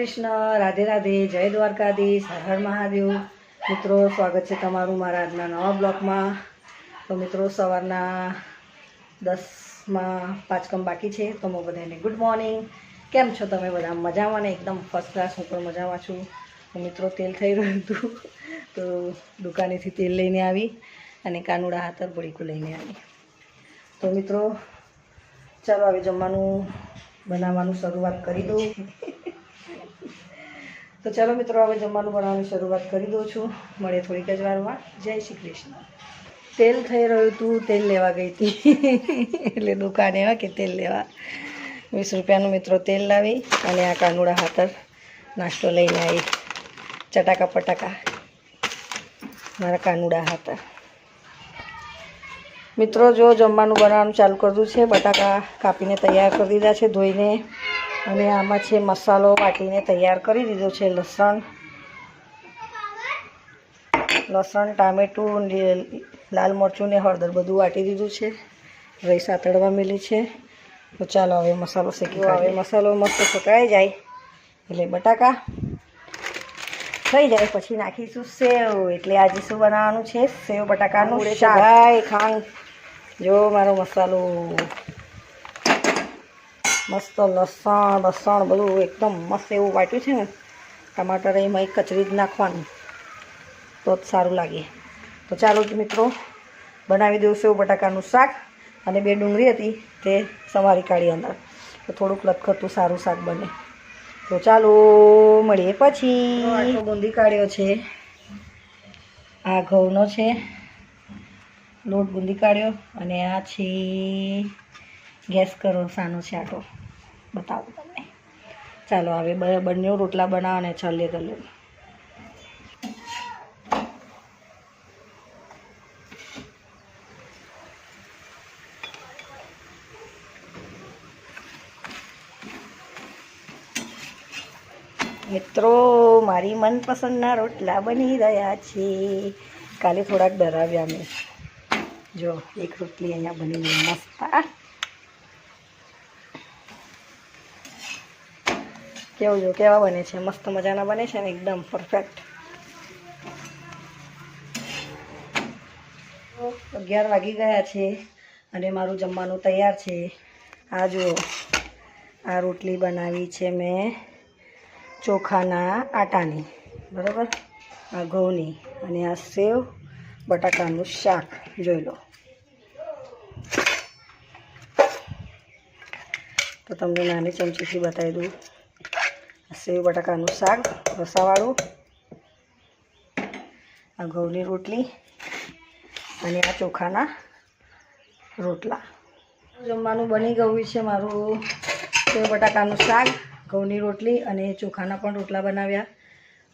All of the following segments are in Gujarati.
કૃષ્ણ, રાધે રાધે, જય દ્વારકાધીશ, હર હર મહાદેવ। મિત્રો, સ્વાગત છે તમારું મારા આજના નવા બ્લોગમાં। તો મિત્રો, સવારના 10:05 બાકી છે। તો હું બધાને ગુડ મોર્નિંગ। કેમ છો તમે બધા? મજામાં ને? એકદમ ફર્સ્ટ ક્લાસ। હું પણ મજામાં છું। તો મિત્રો, તેલ થઈ રહ્યું હતું તો દુકાનેથી તેલ લઈને આવી અને કાનુડા હાથર ભડીકું લઈને આવી। તો મિત્રો, ચાલો હવે જમવાનું બનાવવાનું શરૂઆત કરી દઉં। તો ચાલો મિત્રો, હવે જમવાનું બનાવવાની શરૂઆત કરી દઉં છું। મળે થોડીક જ વારમાં। જય શ્રી કૃષ્ણ। તેલ થઈ રહ્યું હતું, તેલ લેવા ગઈ હતી એટલે દુકાને એવા કે તેલ લેવા 20 રૂપિયાનું મિત્રો તેલ લાવી અને આ કાનુડા હાથર નાસ્તો લઈને આવી। ચટાકા પટાકા મારા કાનુડા હાથર। મિત્રો, જો જમવાનું બનાવવાનું ચાલુ કર્યું છે। બટાકા કાપીને તૈયાર કરી દીધા છે ધોઈને, અને આમાં છે મસાલો વાટીને તૈયાર કરી દીધો છે। લસણ, ટામેટું, લાલ મરચું ને હળદર બધું વાટી દીધું છે। રઈ સાતળવા મેલી છે। તો ચાલો હવે મસાલો શેકી કાઢીએ। હવે મસાલો મસ્ત શેકાઈ જાય એટલે બટાકા થઈ જાય પછી નાખીશું સેવ। એટલે આજે શું બનાવવાનું છે? સેવ બટાકાનું શાક। ભાઈ ખાંગ જો મારો મસાલો મસ્ત, લસણ બધું એકદમ મસ્ત એવું વાટ્યું છે ને। ટમાટર એમાં એક કચરી જ નાખવાનું તો જ સારું લાગે। તો ચાલો મિત્રો, બનાવી દઉં સેવ બટાકાનું શાક। અને 2 ડુંગળી હતી તે સમારી કાઢી અંદર, તો થોડુંક લટખતું સારું શાક બને। તો ચાલો મળીએ પછી। આટલો બુંદી કાઢ્યો છે, આ ઘઉંનો છે લોટ બુંદી કાઢ્યો, અને આ છે ગેસ કરો સાનો છે આટો બતાવું તમને। ચાલો હવે બંને રોટલા બનાવવાને છલ્લે ગલે। મિત્રો, મારી મનપસંદના રોટલા બની રહ્યા છે। કાલે થોડાક ડરાવ્યા મેં। જો એક રોટલી અહીંયા બની મસ્ત। કેવા બને છે? મસ્ત મજાના બને છે ને, એકદમ પરફેક્ટ। 11 વાગી ગયા છે અને મારું જમવાનું તૈયાર છે। આ જુઓ, આ રોટલી બનાવી છે મેં ચોખાના આટાની, બરાબર, આ ઘઉંની, અને આ સેવ બટાકાનું શાક જોઈ લો। તો તમને નાની ચમચીથી બતાવી દઉં। સેવ બટાકાનું શાક રસાવાળું, આ ઘઉંની રોટલી, અને આ ચોખાના રોટલા। જમવાનું બની ગયું છે મારું। સેવ બટાકાનું શાક, ઘઉંની રોટલી અને ચોખાના પણ રોટલા બનાવ્યા।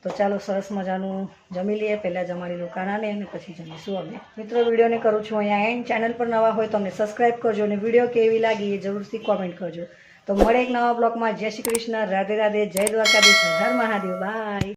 તો ચાલો સરસ મજાનું જમી લઈએ। પહેલાં જમાડી દુકાને અને પછી જમીશું અમે। મિત્રો, વિડીયોને કરું છું અહીંયા એન્ડ। ચેનલ પર નવા હોય તો અમને સબસ્ક્રાઈબ કરજો, અને વિડીયો કેવી લાગી એ જરૂરથી કોમેન્ટ કરજો। તો મળે એક નવા બ્લોગમાં। જય શ્રી કૃષ્ણ, રાધે રાધે, જય દ્વારકાધીશ, હર હર મહાદેવ, બાય।